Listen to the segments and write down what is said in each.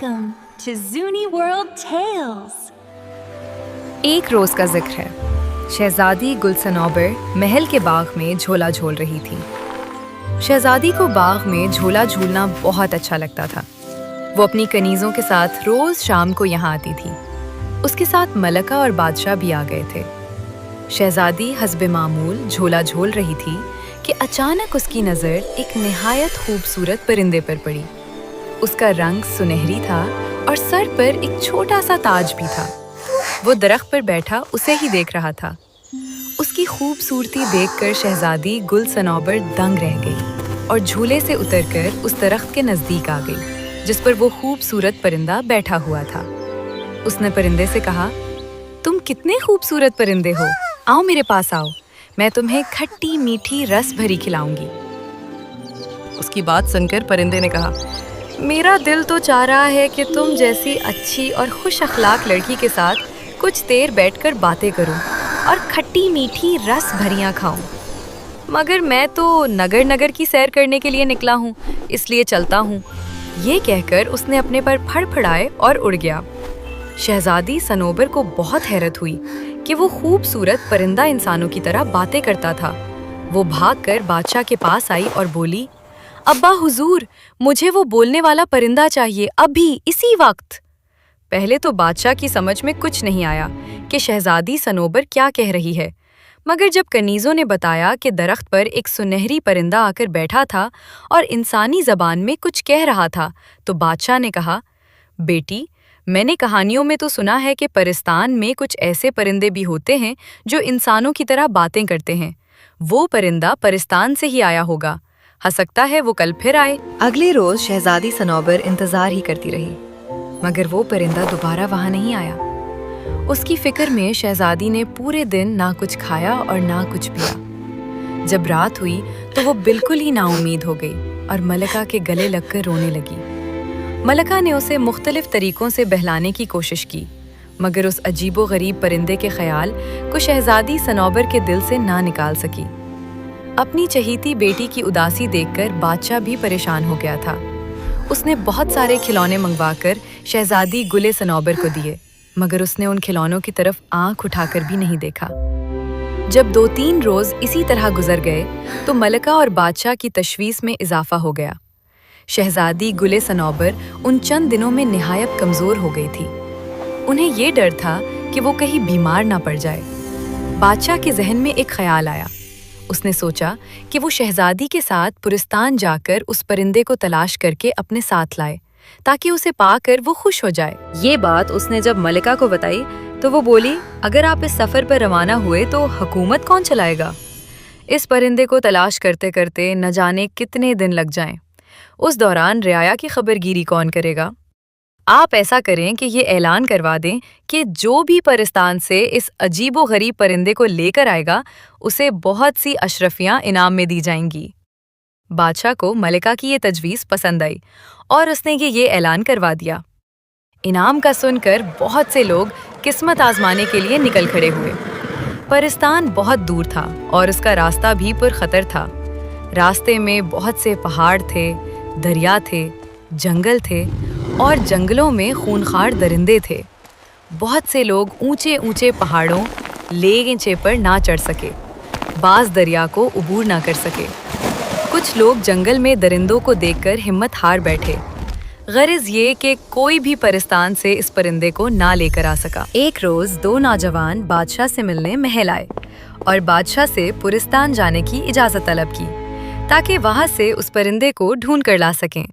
Welcome to Zuni World Tales. ایک روز کا ذکر ہے۔ شہزادی گل صنوبر محل کے باغ میں جھولا جھول رہی تھی۔ شہزادی کو باغ میں جھولا جھولنا بہت اچھا لگتا تھا۔ وہ اپنی کنیزوں کے ساتھ روز شام کو یہاں آتی تھی۔ اس کے ساتھ ملکہ اور بادشاہ بھی آ گئے تھے۔ شہزادی حسب معمول جھولا جھول رہی تھی کہ اچانک اس کی نظر ایک نہایت خوبصورت پرندے پر پڑی۔ اس کا رنگ سنہری تھا اور سر پر ایک چھوٹا سا تاج بھی تھا۔ وہ درخت پر بیٹھا اسے ہی دیکھ رہا تھا۔ اس کی خوبصورتی دیکھ کر شہزادی گل صنوبر دنگ رہ گئی اور جھولے سے اتر کر اس درخت کے نزدیک آ گئی جس پر وہ خوبصورت پرندہ بیٹھا ہوا تھا۔ اس نے پرندے سے کہا، تم کتنے خوبصورت پرندے ہو، آؤ میرے پاس آؤ، میں تمہیں کھٹی میٹھی رس بھری کھلاؤں گی۔ اس کی بات سن کر پرندے نے کہا، میرا دل تو چاہ رہا ہے کہ تم جیسی اچھی اور خوش اخلاق لڑکی کے ساتھ کچھ دیر بیٹھ کر باتیں کروں اور کھٹی میٹھی رس بھریاں کھاؤں، مگر میں تو نگر نگر کی سیر کرنے کے لیے نکلا ہوں، اس لیے چلتا ہوں۔ یہ کہہ کر اس نے اپنے پر پھڑ پھڑائے اور اڑ گیا۔ شہزادی صنوبر کو بہت حیرت ہوئی کہ وہ خوبصورت پرندہ انسانوں کی طرح باتیں کرتا تھا۔ وہ بھاگ کر بادشاہ کے پاس آئی اور بولی، ابا حضور، مجھے وہ بولنے والا پرندہ چاہیے، ابھی اسی وقت۔ پہلے تو بادشاہ کی سمجھ میں کچھ نہیں آیا کہ شہزادی صنوبر کیا کہہ رہی ہے، مگر جب کنیزوں نے بتایا کہ درخت پر ایک سنہری پرندہ آ کر بیٹھا تھا اور انسانی زبان میں کچھ کہہ رہا تھا، تو بادشاہ نے کہا، بیٹی، میں نے کہانیوں میں تو سنا ہے کہ پرستان میں کچھ ایسے پرندے بھی ہوتے ہیں جو انسانوں کی طرح باتیں کرتے ہیں۔ وہ پرندہ پرستان سے ہی آیا ہوگا، ہو سکتا ہے وہ کل پھر آئے۔ اگلے روز شہزادی صنوبر انتظار ہی کرتی رہی، مگر وہ پرندہ دوبارہ وہاں نہیں آیا۔ اس کی فکر میں شہزادی نے پورے دن نہ کچھ کھایا اور نہ کچھ پیا۔ جب رات ہوئی تو وہ بالکل ہی نا امید ہو گئی اور ملکہ کے گلے لگ کر رونے لگی۔ ملکہ نے اسے مختلف طریقوں سے بہلانے کی کوشش کی، مگر اس عجیب و غریب پرندے کے خیال کو شہزادی صنوبر کے دل سے نہ نکال سکی۔ اپنی چہیتی بیٹی کی اداسی دیکھ کر بادشاہ بھی پریشان ہو گیا تھا۔ اس نے بہت سارے کھلونے منگوا کر شہزادی گل صنوبر کو دیے، مگر اس نے ان کھلونوں کی طرف آنکھ اٹھا کر بھی نہیں دیکھا۔ جب 2-3 روز اسی طرح گزر گئے تو ملکہ اور بادشاہ کی تشویش میں اضافہ ہو گیا۔ شہزادی گل صنوبر ان چند دنوں میں نہایت کمزور ہو گئی تھی۔ انہیں یہ ڈر تھا کہ وہ کہیں بیمار نہ پڑ جائے۔ بادشاہ کے ذہن میں ایک خیال آیا۔ اس نے سوچا کہ وہ شہزادی کے ساتھ پرستان جا کر اس پرندے کو تلاش کر کے اپنے ساتھ لائے تاکہ اسے پا کر وہ خوش ہو جائے۔ یہ بات اس نے جب ملکہ کو بتائی تو وہ بولی، اگر آپ اس سفر پر روانہ ہوئے تو حکومت کون چلائے گا؟ اس پرندے کو تلاش کرتے کرتے نہ جانے کتنے دن لگ جائیں۔ اس دوران رعایا کی خبر گیری کون کرے گا؟ آپ ایسا کریں کہ یہ اعلان کروا دیں کہ جو بھی پرستان سے اس عجیب و غریب پرندے کو لے کر آئے گا اسے بہت سی اشرفیاں انعام میں دی جائیں گی۔ بادشاہ کو ملکہ کی یہ تجویز پسند آئی اور اس نے یہ اعلان کروا دیا۔ انعام کا سن کر بہت سے لوگ قسمت آزمانے کے لیے نکل کھڑے ہوئے۔ پرستان بہت دور تھا اور اس کا راستہ بھی پر خطر تھا۔ راستے میں بہت سے پہاڑ تھے، دریا تھے، جنگل تھے اور جنگلوں میں خونخوار درندے تھے۔ بہت سے لوگ اونچے اونچے پہاڑوں لیگچے پر نہ چڑھ سکے، بعض دریا کو عبور نہ کر سکے۔ کچھ لوگ جنگل میں درندوں کو دیکھ کر ہمت ہار بیٹھے۔ غرض یہ کہ کوئی بھی پرستان سے اس پرندے کو نہ لے کر آ سکا۔ ایک روز 2 نوجوان بادشاہ سے ملنے محل آئے اور بادشاہ سے پرستان جانے کی اجازت طلب کی تاکہ وہاں سے اس پرندے کو ڈھونڈ کر لا سکیں۔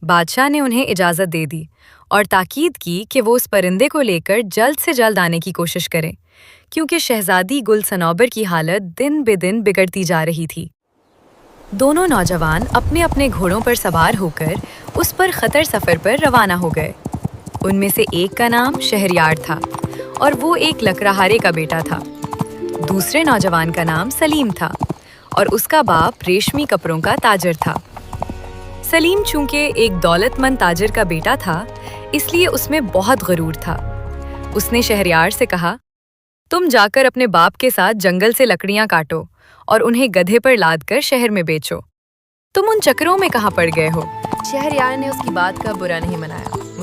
بادشاہ نے انہیں اجازت دے دی اور تاکید کی کہ وہ اس پرندے کو لے کر جلد سے جلد آنے کی کوشش کریں، کیونکہ شہزادی گل صنوبر کی حالت دن بے دن بگڑتی جا رہی تھی۔ دونوں نوجوان اپنے اپنے گھوڑوں پر سوار ہو کر اس پر خطر سفر پر روانہ ہو گئے۔ ان میں سے ایک کا نام شہریار تھا اور وہ ایک لکڑہارے کا بیٹا تھا۔ دوسرے نوجوان کا نام سلیم تھا اور اس کا باپ ریشمی کپڑوں کا تاجر تھا۔ سلیم چونکہ ایک دولت مند تاجر کا بیٹا تھا، اس لیے اس میں بہت غرور تھا۔ اس نے شہریار سے کہا، تم جا کر اپنے باپ کے ساتھ جنگل سے لکڑیاں کاٹو اور انہیں گدھے پر لاد کر شہر میں بیچو۔ تم ان چکروں میں کہاں پڑ گئے ہو؟ شہریار نے اس کی بات کا برا نہیں منایا۔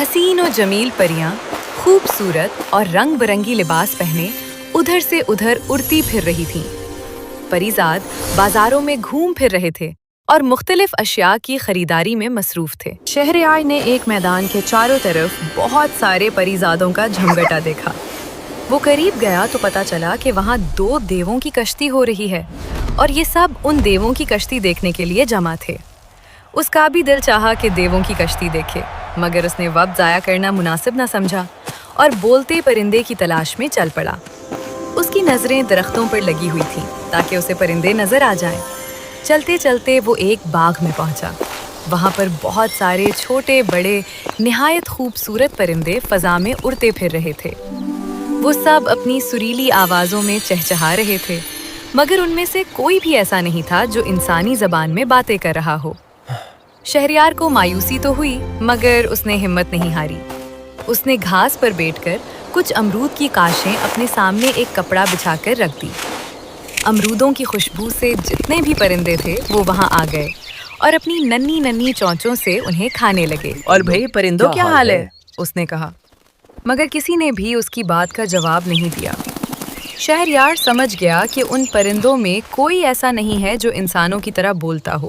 حسین و جمیل پریاں خوبصورت اور رنگ برنگی لباس پہنے ادھر سے ادھر اڑتی پھر رہی تھیں۔ پریزاد بازاروں میں گھوم پھر رہے تھے اور مختلف اشیاء کی خریداری میں مصروف تھے۔ شہریار نے ایک میدان کے چاروں طرف بہت سارے پریزادوں کا جھمگٹا دیکھا۔ وہ قریب گیا تو پتا چلا کہ وہاں 2 دیووں کی کشتی ہو رہی ہے اور یہ سب ان دیووں کی کشتی دیکھنے کے لیے جمع تھے۔ اس کا بھی دل چاہا کہ دیووں کی کشتی دیکھے، مگر اس نے وقت ضائع کرنا مناسب نہ سمجھا اور بولتے پرندے کی تلاش میں چل پڑا۔ اس کی نظریں درختوں پر لگی ہوئی تھیں تاکہ اسے پرندے نظر آ جائیں۔ چلتے چلتے وہ ایک باغ میں پہنچا۔ وہاں پر بہت سارے چھوٹے بڑے نہایت خوبصورت پرندے فضا میں اڑتے پھر رہے تھے۔ وہ سب اپنی سریلی آوازوں میں چہچہا رہے تھے، مگر ان میں سے کوئی بھی ایسا نہیں تھا جو انسانی زبان میں باتیں کر رہا ہو۔ شہریار کو مایوسی تو ہوئی، مگر اس نے ہمت نہیں ہاری۔ اس نے گھاس پر بیٹھ کر کچھ امرود کی کاشیں اپنے سامنے ایک کپڑا بچھا کر رکھ دی۔ امرودوں کی خوشبو سے جتنے بھی پرندے تھے وہ وہاں آ گئے اور اپنی ننھی ننھی چونچوں سے انہیں کھانے لگے۔ اور بھئی پرندوں کیا حال ہے؟ اس نے کہا، مگر کسی نے بھی اس کی بات کا جواب نہیں دیا۔ شہریار سمجھ گیا کہ ان پرندوں میں کوئی ایسا نہیں ہے جو انسانوں کی طرح بولتا ہو۔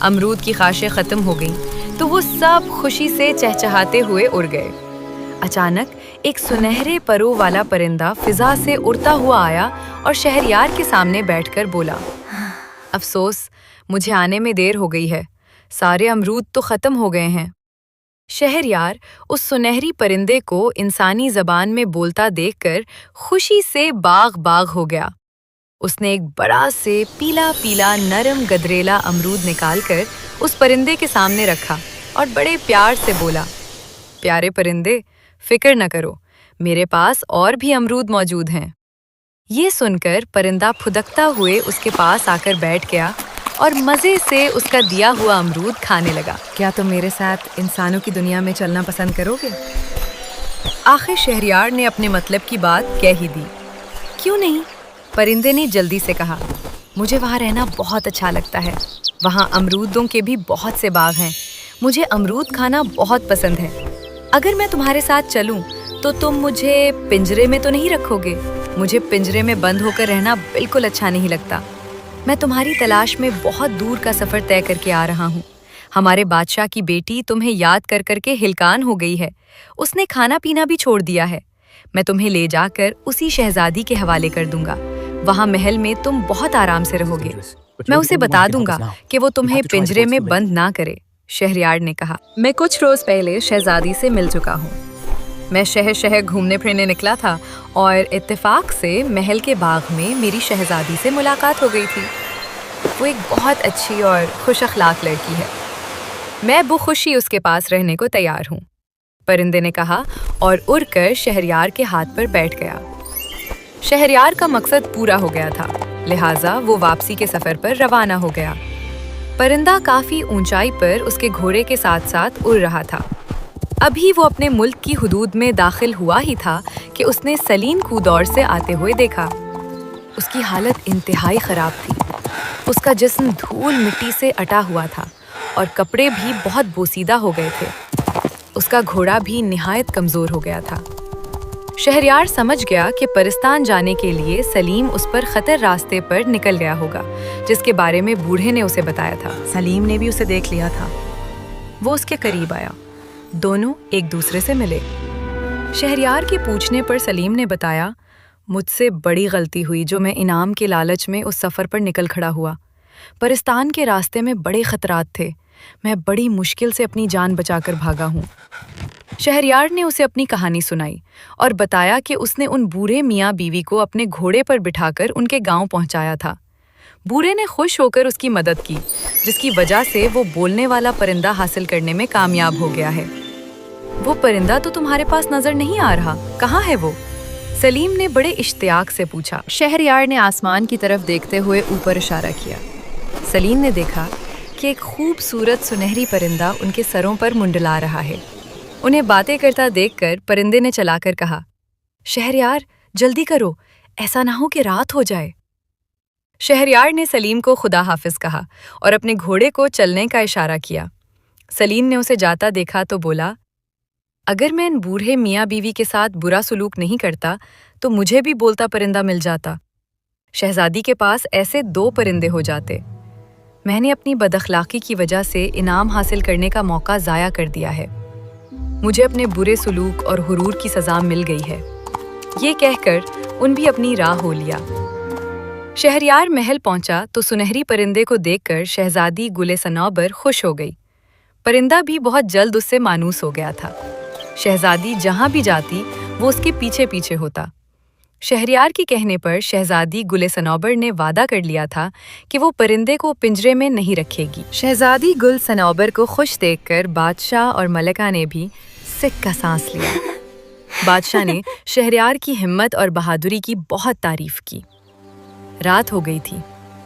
امرود کی خاشیں ختم ہو گئیں تو وہ سب خوشی سے چہچہاتے ہوئے اڑ گئے۔ اچانک ایک سنہرے پروں والا پرندہ فضا سے اڑتا ہوا آیا اور شہریار کے سامنے بیٹھ کر بولا، افسوس، مجھے آنے میں دیر ہو گئی ہے، سارے امرود تو ختم ہو گئے ہیں۔ شہریار اس سنہری پرندے کو انسانی زبان میں بولتا دیکھ کر خوشی سے باغ باغ ہو گیا۔ اس نے ایک بڑا سے پیلا پیلا نرم گدریلا امرود نکال کر اس پرندے کے سامنے رکھا اور بڑے پیار سے بولا، پیارے پرندے، فکر نہ کرو، میرے پاس اور بھی امرود موجود ہیں۔ یہ سن کر پرندہ پھدکتا ہوئے اس کے پاس آ کر بیٹھ گیا اور مزے سے اس کا دیا ہوا امرود کھانے لگا۔ کیا تم میرے ساتھ انسانوں کی دنیا میں چلنا پسند کرو گے؟ آخر شہریار نے اپنے مطلب کی بات کہہ ہی دی۔ کیوں نہیں؟ پرندے نے جلدی سے کہا، مجھے وہاں رہنا بہت اچھا لگتا ہے، وہاں امرودوں کے بھی بہت سے باغ ہیں، مجھے امرود کھانا بہت پسند ہے۔ اگر میں تمہارے ساتھ چلوں تو تم مجھے پنجرے میں تو نہیں رکھو گے؟ مجھے پنجرے میں بند ہو کر رہنا بالکل اچھا نہیں لگتا۔ میں تمہاری تلاش میں بہت دور کا سفر طے کر کے آ رہا ہوں۔ ہمارے بادشاہ کی بیٹی تمہیں یاد کر کر کے ہلکان ہو گئی ہے، اس نے کھانا پینا بھی چھوڑ دیا ہے۔ میں تمہیں لے جا کر اسی شہزادی کے حوالے کر دوں گا، وہاں محل میں تم بہت آرام سے رہو گے۔ میں اسے بتا دوں گا کہ وہ تمہیں پنجرے میں بند نہ کرے۔ شہریار نے کہا، میں کچھ روز پہلے شہزادی سے مل چکا ہوں۔ میں شہر شہر گھومنے پھرنے نکلا تھا اور اتفاق سے محل کے باغ میں میری شہزادی سے ملاقات ہو گئی تھی۔ وہ ایک بہت اچھی اور خوش اخلاق لڑکی ہے، میں بخوشی اس کے پاس رہنے کو تیار ہوں، پرندے نے کہا اور اڑ کر شہریار کے ہاتھ پر بیٹھ گیا۔ شہریار کا مقصد پورا ہو گیا تھا، لہٰذا وہ واپسی کے سفر پر روانہ ہو گیا۔ پرندہ کافی اونچائی پر اس کے گھوڑے کے ساتھ ساتھ اڑ رہا تھا۔ ابھی وہ اپنے ملک کی حدود میں داخل ہوا ہی تھا کہ اس نے سلیم کو دور سے آتے ہوئے دیکھا۔ اس کی حالت انتہائی خراب تھی، اس کا جسم دھول مٹی سے اٹا ہوا تھا اور کپڑے بھی بہت بوسیدہ ہو گئے تھے۔ اس کا گھوڑا بھی نہایت کمزور ہو گیا تھا۔ شہریار سمجھ گیا کہ پرستان جانے کے لیے سلیم اس پر خطر راستے پر نکل گیا ہوگا، جس کے بارے میں بوڑھے نے اسے بتایا تھا۔ سلیم نے بھی اسے دیکھ لیا تھا۔ وہ اس کے قریب آیا، دونوں ایک دوسرے سے ملے۔ شہریار کے پوچھنے پر سلیم نے بتایا، مجھ سے بڑی غلطی ہوئی جو میں انعام کے لالچ میں اس سفر پر نکل کھڑا ہوا۔ پرستان کے راستے میں بڑے خطرات تھے، میں بڑی مشکل سے اپنی جان بچا کر بھاگا ہوں۔ شہریار نے اسے اپنی کہانی سنائی اور بتایا کہ اس نے ان بوڑھے میاں بیوی کو اپنے گھوڑے پر بٹھا کر ان کے گاؤں پہنچایا تھا۔ بوڑھے نے خوش ہو کر اس کی مدد کی، جس کی وجہ سے وہ بولنے والا پرندہ حاصل کرنے میں کامیاب ہو گیا ہے۔ وہ پرندہ تو تمہارے پاس نظر نہیں آ رہا، کہاں ہے وہ؟ سلیم نے بڑے اشتیاق سے پوچھا۔ شہریار نے آسمان کی طرف دیکھتے ہوئے اوپر اشارہ کیا۔ سلیم نے دیکھا کہ ایک خوبصورت سنہری پرندہ ان کے سروں پر منڈلا رہا ہے۔ انہیں باتیں کرتا دیکھ کر پرندے نے چلا کر کہا، شہریار جلدی کرو، ایسا نہ ہو کہ رات ہو جائے۔ شہریار نے سلیم کو خدا حافظ کہا اور اپنے گھوڑے کو چلنے کا اشارہ کیا۔ سلیم نے اسے جاتا دیکھا تو بولا، اگر میں ان بوڑھے میاں بیوی کے ساتھ برا سلوک نہیں کرتا تو مجھے بھی بولتا پرندہ مل جاتا۔ شہزادی کے پاس ایسے 2 پرندے ہو جاتے۔ میں نے اپنی بد اخلاقی کی وجہ سے انعام حاصل کرنے کا موقع ضائع کر دیا ہے۔ مجھے اپنے برے سلوک اور غرور کی سزا مل گئی ہے۔ یہ کہہ کر ان بھی اپنی راہ ہو لیا۔ شہریار محل پہنچا تو سنہری پرندے کو دیکھ کر شہزادی گل صنوبر خوش ہو گئی۔ پرندہ بھی بہت جلد اس سے مانوس ہو گیا تھا۔ شہزادی جہاں بھی جاتی وہ اس کے پیچھے پیچھے ہوتا۔ شہریار کے کہنے پر شہزادی گل صنوبر نے وعدہ کر لیا تھا کہ وہ پرندے کو پنجرے میں نہیں رکھے گی۔ شہزادی گل صنوبر کو خوش دیکھ کر بادشاہ اور ملکہ نے بھی سکھ کا سانس لیا۔ بادشاہ نے شہریار کی ہمت اور بہادری کی بہت تعریف کی۔ رات ہو گئی تھی،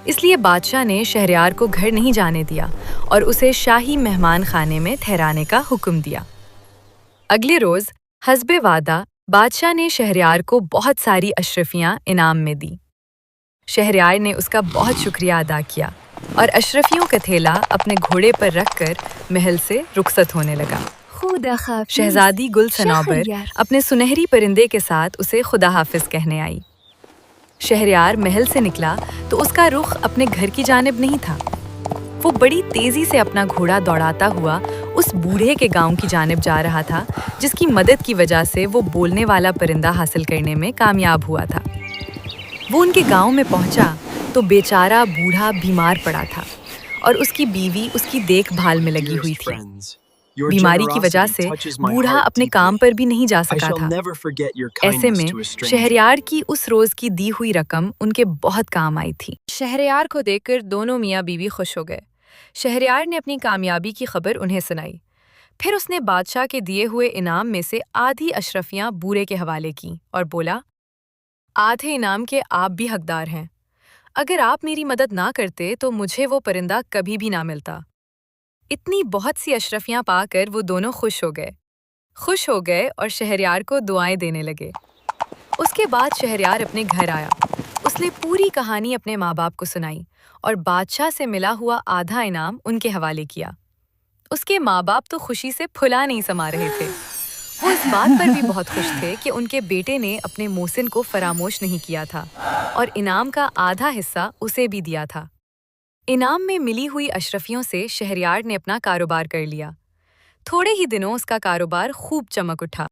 اس لیے بادشاہ نے شہریار کو گھر نہیں جانے دیا اور اسے شاہی مہمان خانے میں ٹھہرانے کا حکم دیا۔ اگلے روز حسب وعدہ بادشاہ نے شہریار کو بہت ساری اشرفیاں انعام میں دی۔ شہریار نے اس کا بہت شکریہ ادا کیا اور اشرفیوں کا تھیلا اپنے گھوڑے پر رکھ کر محل سے رخصت ہونے لگا۔ خدا حافظ شہزادی گل صنوبر شہریار۔ اپنے سنہری پرندے کے ساتھ اسے خدا حافظ کہنے آئی۔ شہریار محل سے نکلا تو اس کا رخ اپنے گھر کی جانب نہیں تھا۔ وہ بڑی تیزی سے اپنا گھوڑا دوڑاتا ہوا اس بوڑھے کے گاؤں کی جانب جا رہا تھا جس کی مدد کی وجہ سے وہ بولنے والا پرندہ حاصل کرنے میں کامیاب ہوا تھا۔ وہ ان کے گاؤں میں پہنچا تو بیچارہ بوڑھا بیمار پڑا تھا اور اس کی بیوی اس کی دیکھ بھال میں لگی ہوئی تھی۔ بیماری کی وجہ سے بوڑھا اپنے کام پر بھی نہیں جا سکا تھا۔ ایسے میں شہریار کی اس روز کی دی ہوئی رقم ان کے بہت کام آئی تھی۔ شہریار کو دیکھ کر دونوں میاں بیوی خوش ہو گئے۔ شہریار نے اپنی کامیابی کی خبر انہیں سنائی۔ پھر اس نے بادشاہ کے دیے ہوئے انعام میں سے آدھی اشرفیاں بورے کے حوالے کیں اور بولا، آدھے انعام کے آپ بھی حقدار ہیں۔ اگر آپ میری مدد نہ کرتے تو مجھے وہ پرندہ کبھی بھی نہ ملتا۔ اتنی بہت سی اشرفیاں پا کر وہ دونوں خوش ہو گئے اور شہریار کو دعائیں دینے لگے۔ اس کے بعد شہریار اپنے گھر آیا۔ اس نے پوری کہانی اپنے ماں باپ کو سنائی اور بادشاہ سے ملا ہوا آدھا انعام ان کے حوالے کیا۔ اس کے ماں باپ تو خوشی سے پھلا نہیں سما رہے تھے۔ وہ اس بات پر بھی بہت خوش تھے کہ ان کے بیٹے نے اپنے محسن کو فراموش نہیں کیا تھا اور انعام کا آدھا حصہ اسے بھی دیا تھا۔ انعام میں ملی ہوئی اشرفیوں سے شہریار نے اپنا کاروبار کر لیا۔ تھوڑے ہی دنوں اس کا کاروبار خوب چمک اٹھا۔